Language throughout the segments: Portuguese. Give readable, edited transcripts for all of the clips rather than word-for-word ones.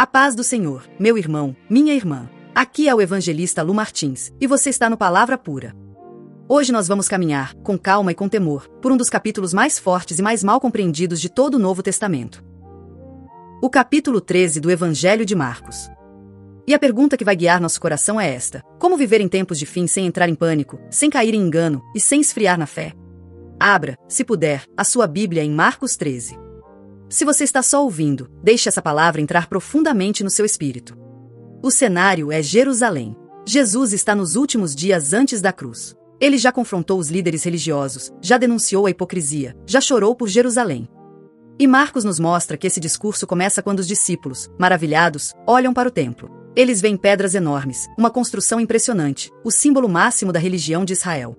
A paz do Senhor, meu irmão, minha irmã. Aqui é o evangelista Lu Martins, e você está no Palavra Pura. Hoje nós vamos caminhar, com calma e com temor, por um dos capítulos mais fortes e mais mal compreendidos de todo o Novo Testamento. O capítulo 13 do Evangelho de Marcos. E a pergunta que vai guiar nosso coração é esta: como viver em tempos de fim sem entrar em pânico, sem cair em engano e sem esfriar na fé? Abra, se puder, a sua Bíblia em Marcos 13. Se você está só ouvindo, deixe essa palavra entrar profundamente no seu espírito. O cenário é Jerusalém. Jesus está nos últimos dias antes da cruz. Ele já confrontou os líderes religiosos, já denunciou a hipocrisia, já chorou por Jerusalém. E Marcos nos mostra que esse discurso começa quando os discípulos, maravilhados, olham para o templo. Eles veem pedras enormes, uma construção impressionante, o símbolo máximo da religião de Israel.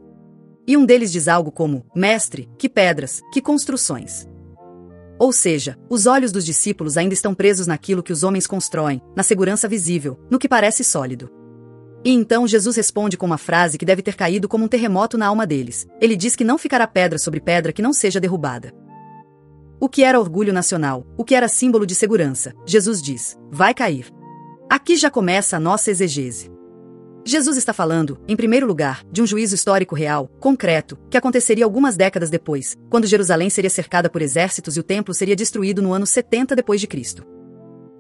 E um deles diz algo como: "Mestre, que pedras, que construções!" Ou seja, os olhos dos discípulos ainda estão presos naquilo que os homens constroem, na segurança visível, no que parece sólido. E então Jesus responde com uma frase que deve ter caído como um terremoto na alma deles. Ele diz que não ficará pedra sobre pedra que não seja derrubada. O que era orgulho nacional, o que era símbolo de segurança, Jesus diz: vai cair. Aqui já começa a nossa exegese. Jesus está falando, em primeiro lugar, de um juízo histórico real, concreto, que aconteceria algumas décadas depois, quando Jerusalém seria cercada por exércitos e o templo seria destruído no ano 70 depois de Cristo.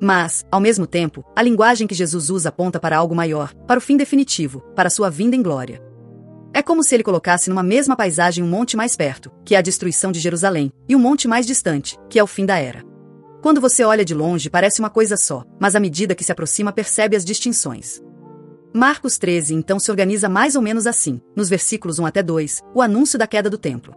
Mas, ao mesmo tempo, a linguagem que Jesus usa aponta para algo maior, para o fim definitivo, para sua vinda em glória. É como se ele colocasse numa mesma paisagem um monte mais perto, que é a destruição de Jerusalém, e um monte mais distante, que é o fim da era. Quando você olha de longe parece uma coisa só, mas à medida que se aproxima percebe as distinções. Marcos 13 então se organiza mais ou menos assim, nos versículos 1 até 2, o anúncio da queda do templo.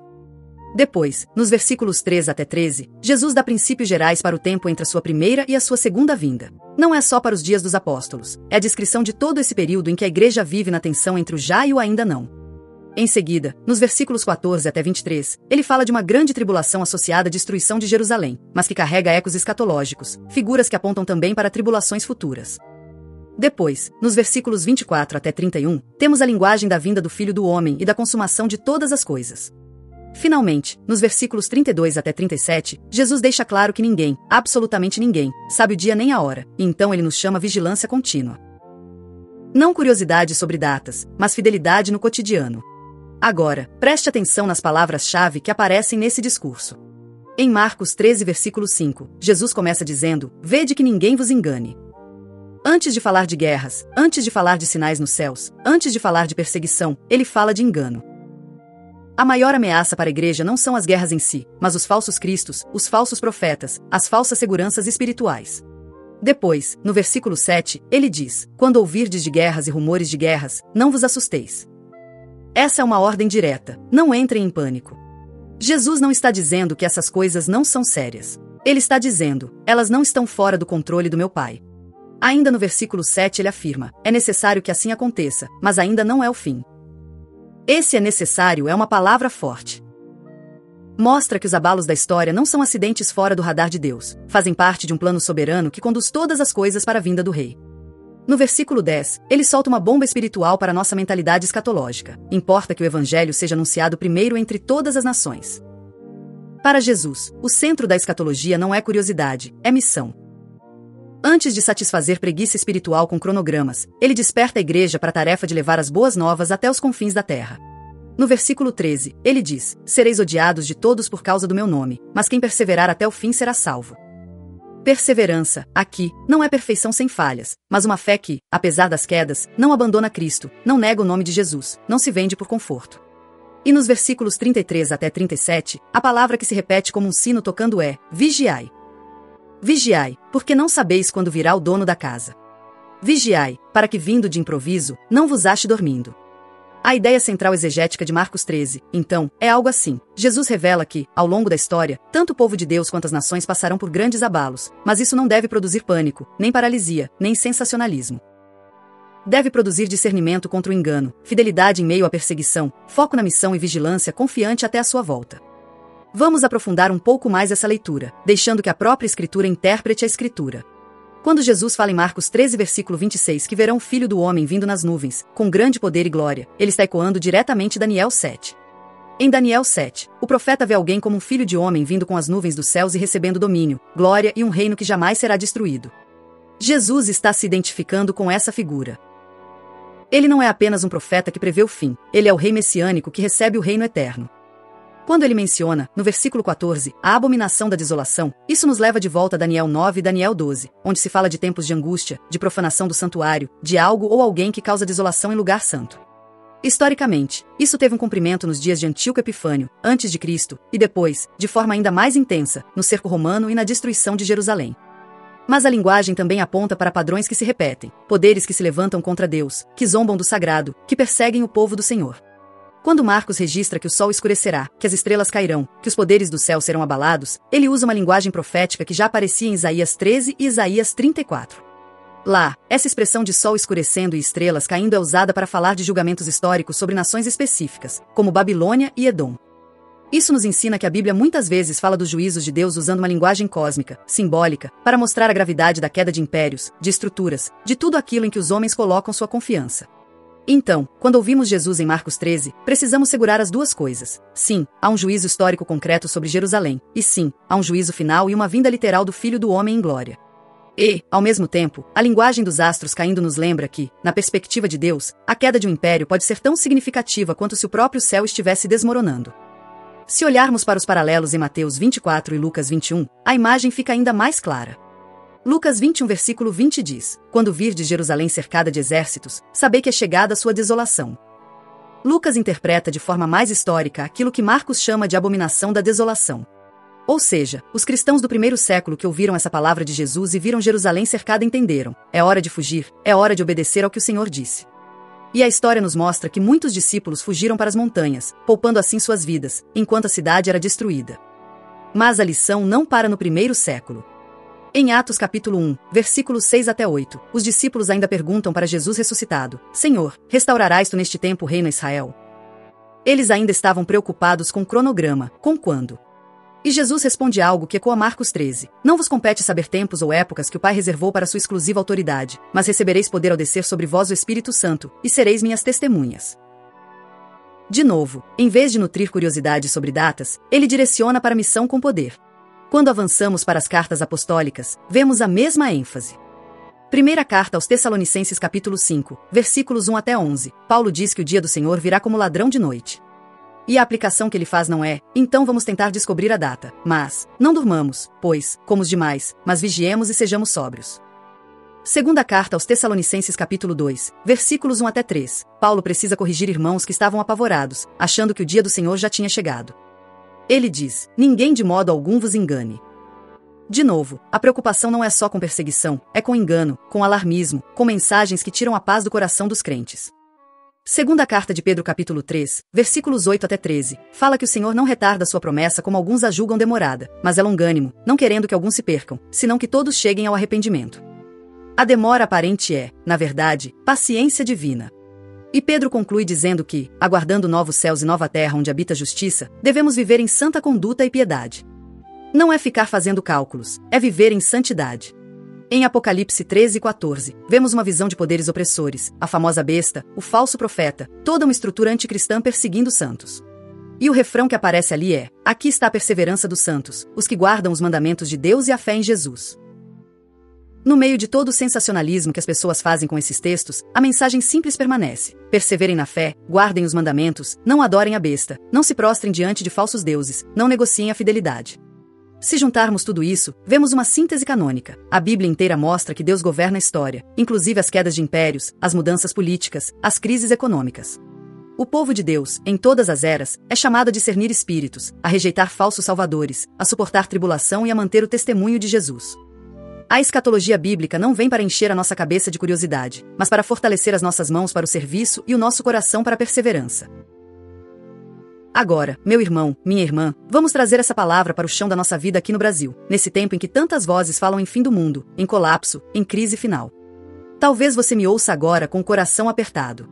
Depois, nos versículos 3 até 13, Jesus dá princípios gerais para o tempo entre a sua primeira e a sua segunda vinda. Não é só para os dias dos apóstolos, é a descrição de todo esse período em que a igreja vive na tensão entre o já e o ainda não. Em seguida, nos versículos 14 até 23, ele fala de uma grande tribulação associada à destruição de Jerusalém, mas que carrega ecos escatológicos, figuras que apontam também para tribulações futuras. Depois, nos versículos 24 até 31, temos a linguagem da vinda do Filho do Homem e da consumação de todas as coisas. Finalmente, nos versículos 32 até 37, Jesus deixa claro que ninguém, absolutamente ninguém, sabe o dia nem a hora, e então ele nos chama a vigilância contínua. Não curiosidade sobre datas, mas fidelidade no cotidiano. Agora, preste atenção nas palavras-chave que aparecem nesse discurso. Em Marcos 13, versículo 5, Jesus começa dizendo: "Vede que ninguém vos engane." Antes de falar de guerras, antes de falar de sinais nos céus, antes de falar de perseguição, ele fala de engano. A maior ameaça para a igreja não são as guerras em si, mas os falsos cristos, os falsos profetas, as falsas seguranças espirituais. Depois, no versículo 7, ele diz: "Quando ouvirdes de guerras e rumores de guerras, não vos assusteis." Essa é uma ordem direta: não entrem em pânico. Jesus não está dizendo que essas coisas não são sérias. Ele está dizendo: elas não estão fora do controle do meu Pai. Ainda no versículo 7 ele afirma: é necessário que assim aconteça, mas ainda não é o fim. Esse "é necessário" é uma palavra forte. Mostra que os abalos da história não são acidentes fora do radar de Deus, fazem parte de um plano soberano que conduz todas as coisas para a vinda do Rei. No versículo 10, ele solta uma bomba espiritual para nossa mentalidade escatológica. Importa que o Evangelho seja anunciado primeiro entre todas as nações. Para Jesus, o centro da escatologia não é curiosidade, é missão. Antes de satisfazer preguiça espiritual com cronogramas, ele desperta a igreja para a tarefa de levar as boas novas até os confins da terra. No versículo 13, ele diz: "Sereis odiados de todos por causa do meu nome, mas quem perseverar até o fim será salvo." Perseverança, aqui, não é perfeição sem falhas, mas uma fé que, apesar das quedas, não abandona Cristo, não nega o nome de Jesus, não se vende por conforto. E nos versículos 33 até 37, a palavra que se repete como um sino tocando é: vigiai. Vigiai, porque não sabeis quando virá o dono da casa. Vigiai, para que vindo de improviso, não vos ache dormindo. A ideia central exegética de Marcos 13, então, é algo assim. Jesus revela que, ao longo da história, tanto o povo de Deus quanto as nações passarão por grandes abalos, mas isso não deve produzir pânico, nem paralisia, nem sensacionalismo. Deve produzir discernimento contra o engano, fidelidade em meio à perseguição, foco na missão e vigilância confiante até a sua volta. Vamos aprofundar um pouco mais essa leitura, deixando que a própria Escritura interprete a Escritura. Quando Jesus fala em Marcos 13, versículo 26, que verão o Filho do Homem vindo nas nuvens, com grande poder e glória, ele está ecoando diretamente Daniel 7. Em Daniel 7, o profeta vê alguém como um filho de homem vindo com as nuvens dos céus e recebendo domínio, glória e um reino que jamais será destruído. Jesus está se identificando com essa figura. Ele não é apenas um profeta que prevê o fim, ele é o rei messiânico que recebe o reino eterno. Quando ele menciona, no versículo 14, a abominação da desolação, isso nos leva de volta a Daniel 9 e Daniel 12, onde se fala de tempos de angústia, de profanação do santuário, de algo ou alguém que causa desolação em lugar santo. Historicamente, isso teve um cumprimento nos dias de Antíoco Epifânio, antes de Cristo, e depois, de forma ainda mais intensa, no cerco romano e na destruição de Jerusalém. Mas a linguagem também aponta para padrões que se repetem, poderes que se levantam contra Deus, que zombam do sagrado, que perseguem o povo do Senhor. Quando Marcos registra que o sol escurecerá, que as estrelas cairão, que os poderes do céu serão abalados, ele usa uma linguagem profética que já aparecia em Isaías 13 e Isaías 34. Lá, essa expressão de sol escurecendo e estrelas caindo é usada para falar de julgamentos históricos sobre nações específicas, como Babilônia e Edom. Isso nos ensina que a Bíblia muitas vezes fala dos juízos de Deus usando uma linguagem cósmica, simbólica, para mostrar a gravidade da queda de impérios, de estruturas, de tudo aquilo em que os homens colocam sua confiança. Então, quando ouvimos Jesus em Marcos 13, precisamos segurar as duas coisas. Sim, há um juízo histórico concreto sobre Jerusalém, e sim, há um juízo final e uma vinda literal do Filho do Homem em glória. E, ao mesmo tempo, a linguagem dos astros caindo nos lembra que, na perspectiva de Deus, a queda de um império pode ser tão significativa quanto se o próprio céu estivesse desmoronando. Se olharmos para os paralelos em Mateus 24 e Lucas 21, a imagem fica ainda mais clara. Lucas 21 versículo 20 diz: Quando virdes Jerusalém cercada de exércitos, sabei que é chegada a sua desolação. Lucas interpreta de forma mais histórica aquilo que Marcos chama de abominação da desolação. Ou seja, os cristãos do primeiro século que ouviram essa palavra de Jesus e viram Jerusalém cercada entenderam: é hora de fugir, é hora de obedecer ao que o Senhor disse. E a história nos mostra que muitos discípulos fugiram para as montanhas, poupando assim suas vidas, enquanto a cidade era destruída. Mas a lição não para no primeiro século. Em Atos capítulo 1, versículos 6 até 8, os discípulos ainda perguntam para Jesus ressuscitado: Senhor, restaurarás tu neste tempo o reino a Israel? Eles ainda estavam preocupados com o cronograma, com quando. E Jesus responde algo que ecoa Marcos 13. Não vos compete saber tempos ou épocas que o Pai reservou para sua exclusiva autoridade, mas recebereis poder ao descer sobre vós o Espírito Santo, e sereis minhas testemunhas. De novo, em vez de nutrir curiosidade sobre datas, ele direciona para a missão com poder. Quando avançamos para as cartas apostólicas, vemos a mesma ênfase. Primeira carta aos Tessalonicenses capítulo 5, versículos 1 até 11, Paulo diz que o dia do Senhor virá como ladrão de noite. E a aplicação que ele faz não é: então vamos tentar descobrir a data, mas não durmamos, pois, como os demais, mas vigiemos e sejamos sóbrios. Segunda carta aos Tessalonicenses capítulo 2, versículos 1 até 3, Paulo precisa corrigir irmãos que estavam apavorados, achando que o dia do Senhor já tinha chegado. Ele diz: ninguém de modo algum vos engane. De novo, a preocupação não é só com perseguição, é com engano, com alarmismo, com mensagens que tiram a paz do coração dos crentes. Segunda carta de Pedro capítulo 3, versículos 8 até 13, fala que o Senhor não retarda sua promessa como alguns a julgam demorada, mas é longânimo, não querendo que alguns se percam, senão que todos cheguem ao arrependimento. A demora aparente é, na verdade, paciência divina. E Pedro conclui dizendo que, aguardando novos céus e nova terra onde habita a justiça, devemos viver em santa conduta e piedade. Não é ficar fazendo cálculos, é viver em santidade. Em Apocalipse 13 e 14, vemos uma visão de poderes opressores, a famosa besta, o falso profeta, toda uma estrutura anticristã perseguindo os santos. E o refrão que aparece ali é: aqui está a perseverança dos santos, os que guardam os mandamentos de Deus e a fé em Jesus. No meio de todo o sensacionalismo que as pessoas fazem com esses textos, a mensagem simples permanece: perseverem na fé, guardem os mandamentos, não adorem a besta, não se prostrem diante de falsos deuses, não negociem a fidelidade. Se juntarmos tudo isso, vemos uma síntese canônica. A Bíblia inteira mostra que Deus governa a história, inclusive as quedas de impérios, as mudanças políticas, as crises econômicas. O povo de Deus, em todas as eras, é chamado a discernir espíritos, a rejeitar falsos salvadores, a suportar tribulação e a manter o testemunho de Jesus. A escatologia bíblica não vem para encher a nossa cabeça de curiosidade, mas para fortalecer as nossas mãos para o serviço e o nosso coração para a perseverança. Agora, meu irmão, minha irmã, vamos trazer essa palavra para o chão da nossa vida aqui no Brasil, nesse tempo em que tantas vozes falam em fim do mundo, em colapso, em crise final. Talvez você me ouça agora com o coração apertado.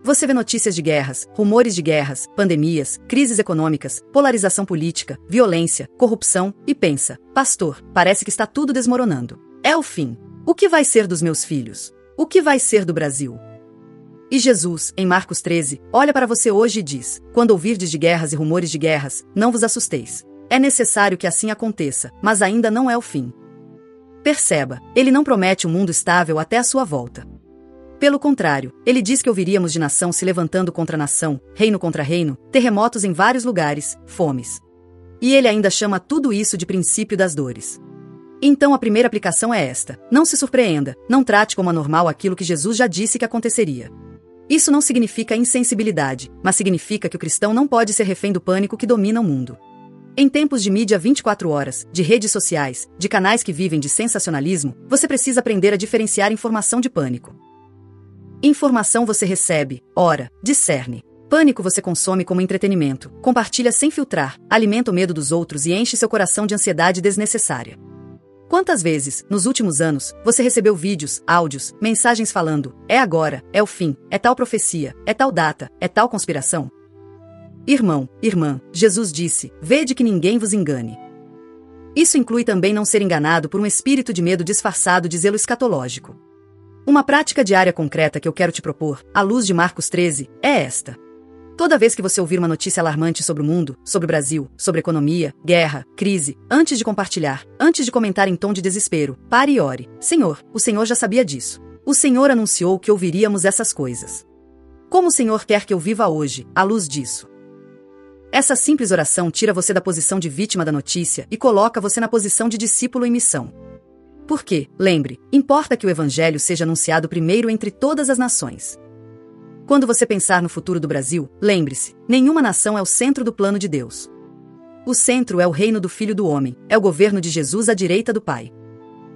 Você vê notícias de guerras, rumores de guerras, pandemias, crises econômicas, polarização política, violência, corrupção, e pensa: pastor, parece que está tudo desmoronando. É o fim. O que vai ser dos meus filhos? O que vai ser do Brasil? E Jesus, em Marcos 13, olha para você hoje e diz: quando ouvirdes de guerras e rumores de guerras, não vos assusteis. É necessário que assim aconteça, mas ainda não é o fim. Perceba, ele não promete um mundo estável até a sua volta. Pelo contrário, ele diz que ouviríamos de nação se levantando contra nação, reino contra reino, terremotos em vários lugares, fomes. E ele ainda chama tudo isso de princípio das dores. Então a primeira aplicação é esta: não se surpreenda, não trate como anormal aquilo que Jesus já disse que aconteceria. Isso não significa insensibilidade, mas significa que o cristão não pode ser refém do pânico que domina o mundo. Em tempos de mídia 24 horas, de redes sociais, de canais que vivem de sensacionalismo, você precisa aprender a diferenciar informação de pânico. Informação você recebe, ora, discerne. Pânico você consome como entretenimento, compartilha sem filtrar, alimenta o medo dos outros e enche seu coração de ansiedade desnecessária. Quantas vezes, nos últimos anos, você recebeu vídeos, áudios, mensagens falando: é agora, é o fim, é tal profecia, é tal data, é tal conspiração? Irmão, irmã, Jesus disse: vede que ninguém vos engane. Isso inclui também não ser enganado por um espírito de medo disfarçado de zelo escatológico. Uma prática diária concreta que eu quero te propor, à luz de Marcos 13, é esta. Toda vez que você ouvir uma notícia alarmante sobre o mundo, sobre o Brasil, sobre economia, guerra, crise, antes de compartilhar, antes de comentar em tom de desespero, pare e ore: Senhor, o Senhor já sabia disso. O Senhor anunciou que ouviríamos essas coisas. Como o Senhor quer que eu viva hoje, à luz disso? Essa simples oração tira você da posição de vítima da notícia e coloca você na posição de discípulo em missão. Porque, lembre, importa que o Evangelho seja anunciado primeiro entre todas as nações. Quando você pensar no futuro do Brasil, lembre-se, nenhuma nação é o centro do plano de Deus. O centro é o reino do Filho do Homem, é o governo de Jesus à direita do Pai.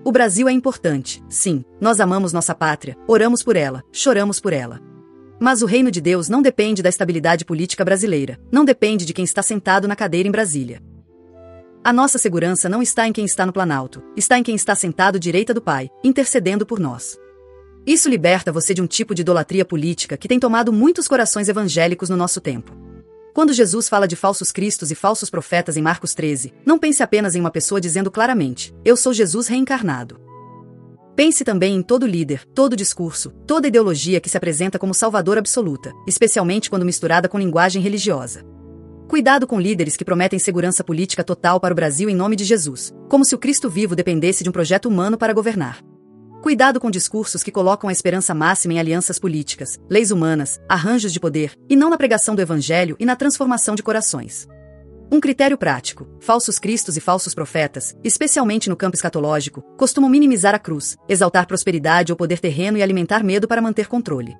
O Brasil é importante, sim, nós amamos nossa pátria, oramos por ela, choramos por ela. Mas o reino de Deus não depende da estabilidade política brasileira, não depende de quem está sentado na cadeira em Brasília. A nossa segurança não está em quem está no Planalto, está em quem está sentado à direita do Pai, intercedendo por nós. Isso liberta você de um tipo de idolatria política que tem tomado muitos corações evangélicos no nosso tempo. Quando Jesus fala de falsos cristos e falsos profetas em Marcos 13, não pense apenas em uma pessoa dizendo claramente: eu sou Jesus reencarnado. Pense também em todo líder, todo discurso, toda ideologia que se apresenta como salvador absoluta, especialmente quando misturada com linguagem religiosa. Cuidado com líderes que prometem segurança política total para o Brasil em nome de Jesus, como se o Cristo vivo dependesse de um projeto humano para governar. Cuidado com discursos que colocam a esperança máxima em alianças políticas, leis humanas, arranjos de poder, e não na pregação do Evangelho e na transformação de corações. Um critério prático: falsos cristos e falsos profetas, especialmente no campo escatológico, costumam minimizar a cruz, exaltar prosperidade ou poder terreno e alimentar medo para manter controle.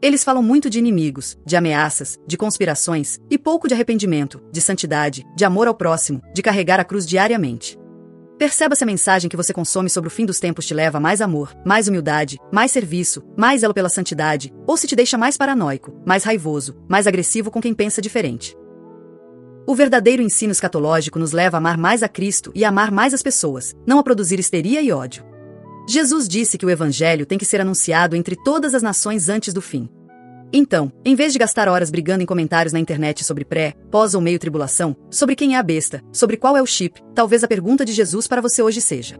Eles falam muito de inimigos, de ameaças, de conspirações, e pouco de arrependimento, de santidade, de amor ao próximo, de carregar a cruz diariamente. Perceba se a mensagem que você consome sobre o fim dos tempos te leva a mais amor, mais humildade, mais serviço, mais zelo pela santidade, ou se te deixa mais paranoico, mais raivoso, mais agressivo com quem pensa diferente. O verdadeiro ensino escatológico nos leva a amar mais a Cristo e a amar mais as pessoas, não a produzir histeria e ódio. Jesus disse que o Evangelho tem que ser anunciado entre todas as nações antes do fim. Então, em vez de gastar horas brigando em comentários na internet sobre pré, pós ou meio tribulação, sobre quem é a besta, sobre qual é o chip, talvez a pergunta de Jesus para você hoje seja: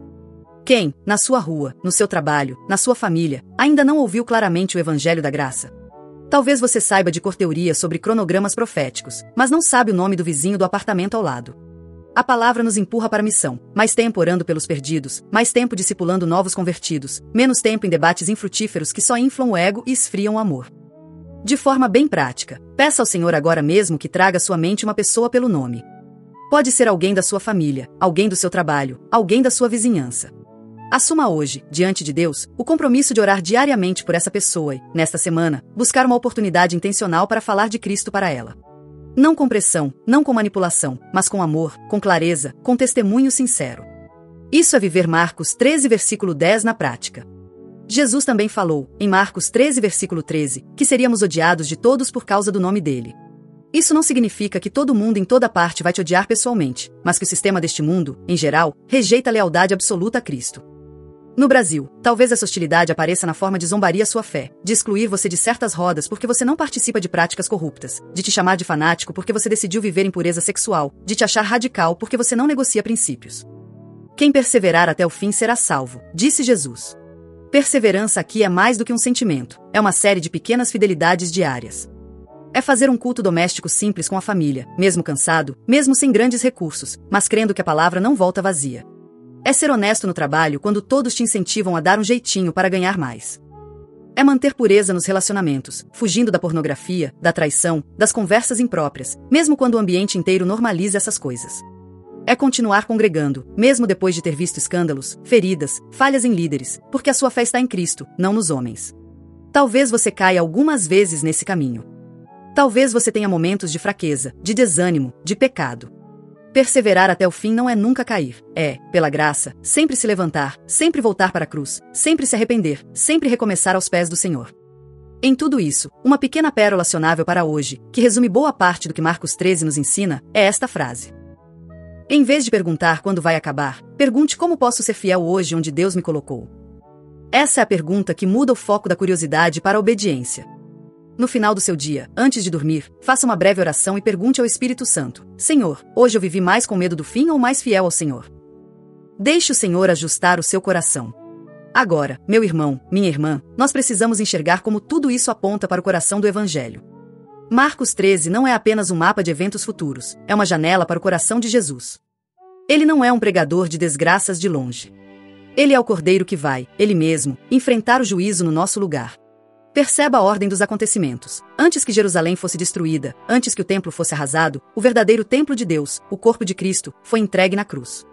quem, na sua rua, no seu trabalho, na sua família, ainda não ouviu claramente o Evangelho da Graça? Talvez você saiba de cor teoria sobre cronogramas proféticos, mas não sabe o nome do vizinho do apartamento ao lado. A palavra nos empurra para a missão: mais tempo orando pelos perdidos, mais tempo discipulando novos convertidos, menos tempo em debates infrutíferos que só inflam o ego e esfriam o amor. De forma bem prática, peça ao Senhor agora mesmo que traga à sua mente uma pessoa pelo nome. Pode ser alguém da sua família, alguém do seu trabalho, alguém da sua vizinhança. Assuma hoje, diante de Deus, o compromisso de orar diariamente por essa pessoa e, nesta semana, buscar uma oportunidade intencional para falar de Cristo para ela. Não com pressão, não com manipulação, mas com amor, com clareza, com testemunho sincero. Isso é viver Marcos 13, versículo 10 na prática. Jesus também falou, em Marcos 13, versículo 13, que seríamos odiados de todos por causa do nome dele. Isso não significa que todo mundo em toda parte vai te odiar pessoalmente, mas que o sistema deste mundo, em geral, rejeita a lealdade absoluta a Cristo. No Brasil, talvez essa hostilidade apareça na forma de zombaria à sua fé, de excluir você de certas rodas porque você não participa de práticas corruptas, de te chamar de fanático porque você decidiu viver em pureza sexual, de te achar radical porque você não negocia princípios. Quem perseverar até o fim será salvo, disse Jesus. Perseverança aqui é mais do que um sentimento, é uma série de pequenas fidelidades diárias. É fazer um culto doméstico simples com a família, mesmo cansado, mesmo sem grandes recursos, mas crendo que a palavra não volta vazia. É ser honesto no trabalho quando todos te incentivam a dar um jeitinho para ganhar mais. É manter pureza nos relacionamentos, fugindo da pornografia, da traição, das conversas impróprias, mesmo quando o ambiente inteiro normaliza essas coisas. É continuar congregando, mesmo depois de ter visto escândalos, feridas, falhas em líderes, porque a sua fé está em Cristo, não nos homens. Talvez você caia algumas vezes nesse caminho. Talvez você tenha momentos de fraqueza, de desânimo, de pecado. Perseverar até o fim não é nunca cair. É, pela graça, sempre se levantar, sempre voltar para a cruz, sempre se arrepender, sempre recomeçar aos pés do Senhor. Em tudo isso, uma pequena pérola acionável para hoje, que resume boa parte do que Marcos 13 nos ensina, é esta frase. Em vez de perguntar quando vai acabar, pergunte como posso ser fiel hoje onde Deus me colocou. Essa é a pergunta que muda o foco da curiosidade para a obediência. No final do seu dia, antes de dormir, faça uma breve oração e pergunte ao Espírito Santo: Senhor, hoje eu vivi mais com medo do fim ou mais fiel ao Senhor? Deixe o Senhor ajustar o seu coração. Agora, meu irmão, minha irmã, nós precisamos enxergar como tudo isso aponta para o coração do Evangelho. Marcos 13 não é apenas um mapa de eventos futuros, é uma janela para o coração de Jesus. Ele não é um pregador de desgraças de longe. Ele é o Cordeiro que vai, ele mesmo, enfrentar o juízo no nosso lugar. Perceba a ordem dos acontecimentos. Antes que Jerusalém fosse destruída, antes que o templo fosse arrasado, o verdadeiro templo de Deus, o corpo de Cristo, foi entregue na cruz.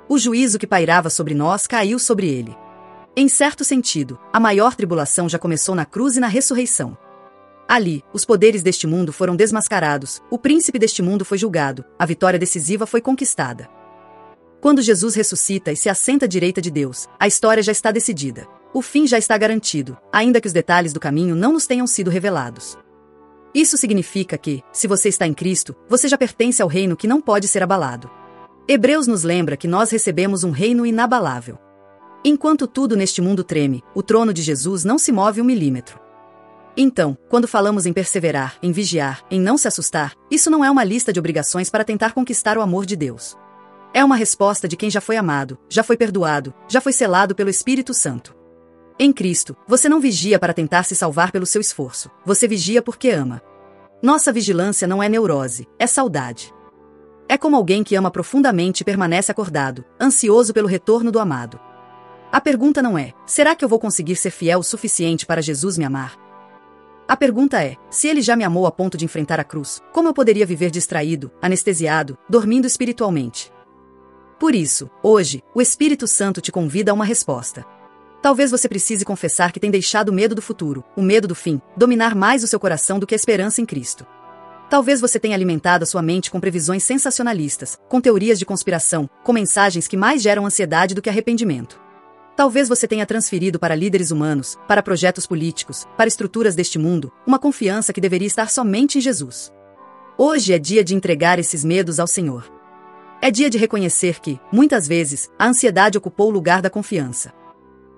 O juízo que pairava sobre nós caiu sobre ele. Em certo sentido, a maior tribulação já começou na cruz e na ressurreição. Ali, os poderes deste mundo foram desmascarados, o príncipe deste mundo foi julgado, a vitória decisiva foi conquistada. Quando Jesus ressuscita e se assenta à direita de Deus, a história já está decidida. O fim já está garantido, ainda que os detalhes do caminho não nos tenham sido revelados. Isso significa que, se você está em Cristo, você já pertence ao reino que não pode ser abalado. Hebreus nos lembra que nós recebemos um reino inabalável. Enquanto tudo neste mundo treme, o trono de Jesus não se move 1 milímetro. Então, quando falamos em perseverar, em vigiar, em não se assustar, isso não é uma lista de obrigações para tentar conquistar o amor de Deus. É uma resposta de quem já foi amado, já foi perdoado, já foi selado pelo Espírito Santo. Em Cristo, você não vigia para tentar se salvar pelo seu esforço, você vigia porque ama. Nossa vigilância não é neurose, é saudade. É como alguém que ama profundamente e permanece acordado, ansioso pelo retorno do amado. A pergunta não é: será que eu vou conseguir ser fiel o suficiente para Jesus me amar? A pergunta é: se ele já me amou a ponto de enfrentar a cruz, como eu poderia viver distraído, anestesiado, dormindo espiritualmente? Por isso, hoje, o Espírito Santo te convida a uma resposta. Talvez você precise confessar que tem deixado o medo do futuro, o medo do fim, dominar mais o seu coração do que a esperança em Cristo. Talvez você tenha alimentado a sua mente com previsões sensacionalistas, com teorias de conspiração, com mensagens que mais geram ansiedade do que arrependimento. Talvez você tenha transferido para líderes humanos, para projetos políticos, para estruturas deste mundo, uma confiança que deveria estar somente em Jesus. Hoje é dia de entregar esses medos ao Senhor. É dia de reconhecer que, muitas vezes, a ansiedade ocupou o lugar da confiança.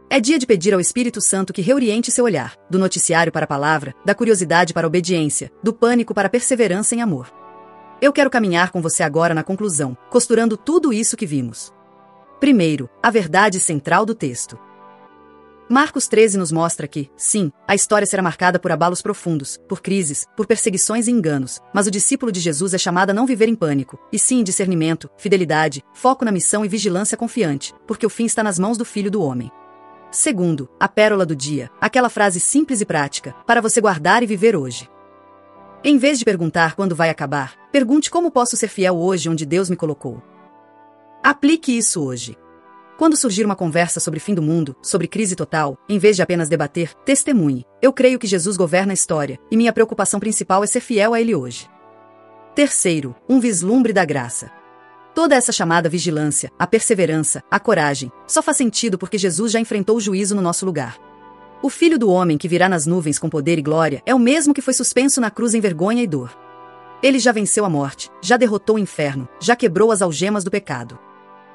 É dia de pedir ao Espírito Santo que reoriente seu olhar, do noticiário para a palavra, da curiosidade para a obediência, do pânico para a perseverança em amor. Eu quero caminhar com você agora na conclusão, costurando tudo isso que vimos. Primeiro, a verdade central do texto. Marcos 13 nos mostra que, sim, a história será marcada por abalos profundos, por crises, por perseguições e enganos, mas o discípulo de Jesus é chamado a não viver em pânico, e sim em discernimento, fidelidade, foco na missão e vigilância confiante, porque o fim está nas mãos do Filho do Homem. Segundo, a pérola do dia, aquela frase simples e prática, para você guardar e viver hoje. Em vez de perguntar quando vai acabar, pergunte como posso ser fiel hoje onde Deus me colocou. Aplique isso hoje. Quando surgir uma conversa sobre fim do mundo, sobre crise total, em vez de apenas debater, testemunhe. Eu creio que Jesus governa a história, e minha preocupação principal é ser fiel a Ele hoje. Terceiro, um vislumbre da graça. Toda essa chamada vigilância, a perseverança, a coragem, só faz sentido porque Jesus já enfrentou o juízo no nosso lugar. O Filho do Homem que virá nas nuvens com poder e glória é o mesmo que foi suspenso na cruz em vergonha e dor. Ele já venceu a morte, já derrotou o inferno, já quebrou as algemas do pecado.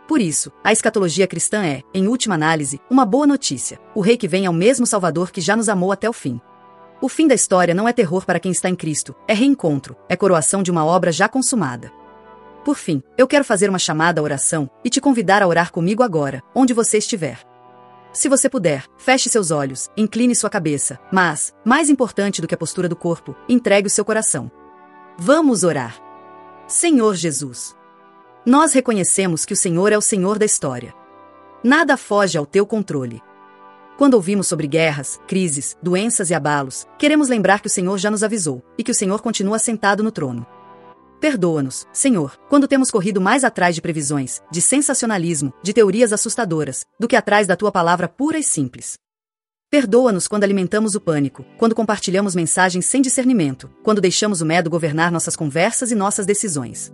Por isso, a escatologia cristã é, em última análise, uma boa notícia. O Rei que vem é o mesmo Salvador que já nos amou até o fim. O fim da história não é terror para quem está em Cristo, é reencontro, é coroação de uma obra já consumada. Por fim, eu quero fazer uma chamada à oração e te convidar a orar comigo agora, onde você estiver. Se você puder, feche seus olhos, incline sua cabeça, mas, mais importante do que a postura do corpo, entregue o seu coração. Vamos orar. Senhor Jesus, nós reconhecemos que o Senhor é o Senhor da história. Nada foge ao teu controle. Quando ouvimos sobre guerras, crises, doenças e abalos, queremos lembrar que o Senhor já nos avisou, e que o Senhor continua sentado no trono. Perdoa-nos, Senhor, quando temos corrido mais atrás de previsões, de sensacionalismo, de teorias assustadoras, do que atrás da tua palavra pura e simples. Perdoa-nos quando alimentamos o pânico, quando compartilhamos mensagens sem discernimento, quando deixamos o medo governar nossas conversas e nossas decisões.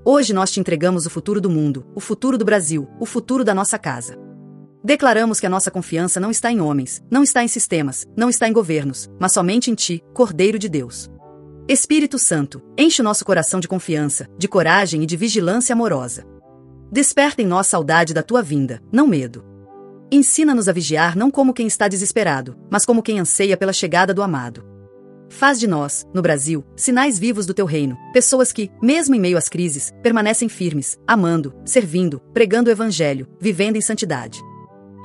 Hoje nós te entregamos o futuro do mundo, o futuro do Brasil, o futuro da nossa casa. Declaramos que a nossa confiança não está em homens, não está em sistemas, não está em governos, mas somente em ti, Cordeiro de Deus. Espírito Santo, enche o nosso coração de confiança, de coragem e de vigilância amorosa. Desperta em nós saudade da tua vinda, não medo. Ensina-nos a vigiar não como quem está desesperado, mas como quem anseia pela chegada do amado. Faz de nós, no Brasil, sinais vivos do teu reino, pessoas que, mesmo em meio às crises, permanecem firmes, amando, servindo, pregando o evangelho, vivendo em santidade.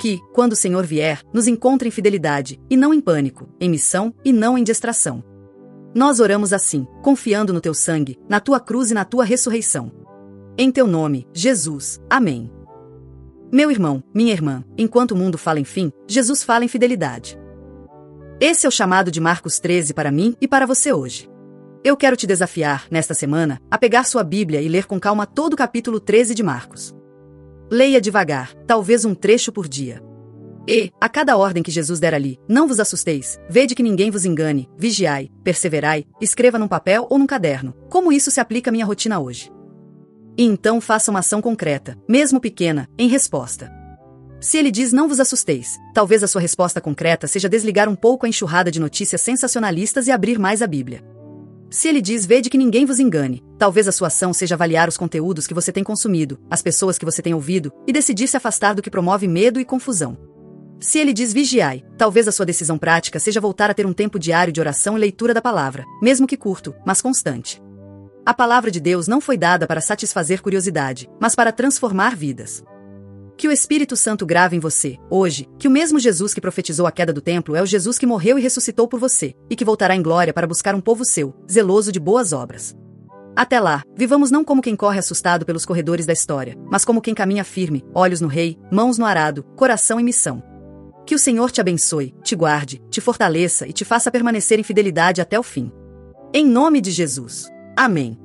Que, quando o Senhor vier, nos encontre em fidelidade, e não em pânico, em missão e não em distração. Nós oramos assim, confiando no teu sangue, na tua cruz e na tua ressurreição. Em teu nome, Jesus. Amém. Meu irmão, minha irmã, enquanto o mundo fala em fim, Jesus fala em fidelidade. Esse é o chamado de Marcos 13 para mim e para você hoje. Eu quero te desafiar, nesta semana, a pegar sua Bíblia e ler com calma todo o capítulo 13 de Marcos. Leia devagar, talvez um trecho por dia. E, a cada ordem que Jesus der ali, não vos assusteis, vede que ninguém vos engane, vigiai, perseverai, escreva num papel ou num caderno, como isso se aplica à minha rotina hoje. E então faça uma ação concreta, mesmo pequena, em resposta. Se ele diz não vos assusteis, talvez a sua resposta concreta seja desligar um pouco a enxurrada de notícias sensacionalistas e abrir mais a Bíblia. Se ele diz vede que ninguém vos engane, talvez a sua ação seja avaliar os conteúdos que você tem consumido, as pessoas que você tem ouvido, e decidir se afastar do que promove medo e confusão. Se ele diz vigiai, talvez a sua decisão prática seja voltar a ter um tempo diário de oração e leitura da palavra, mesmo que curto, mas constante. A palavra de Deus não foi dada para satisfazer curiosidade, mas para transformar vidas. Que o Espírito Santo grave em você, hoje, que o mesmo Jesus que profetizou a queda do templo é o Jesus que morreu e ressuscitou por você, e que voltará em glória para buscar um povo seu, zeloso de boas obras. Até lá, vivamos não como quem corre assustado pelos corredores da história, mas como quem caminha firme, olhos no Rei, mãos no arado, coração em missão. Que o Senhor te abençoe, te guarde, te fortaleça e te faça permanecer em fidelidade até o fim. Em nome de Jesus. Amém.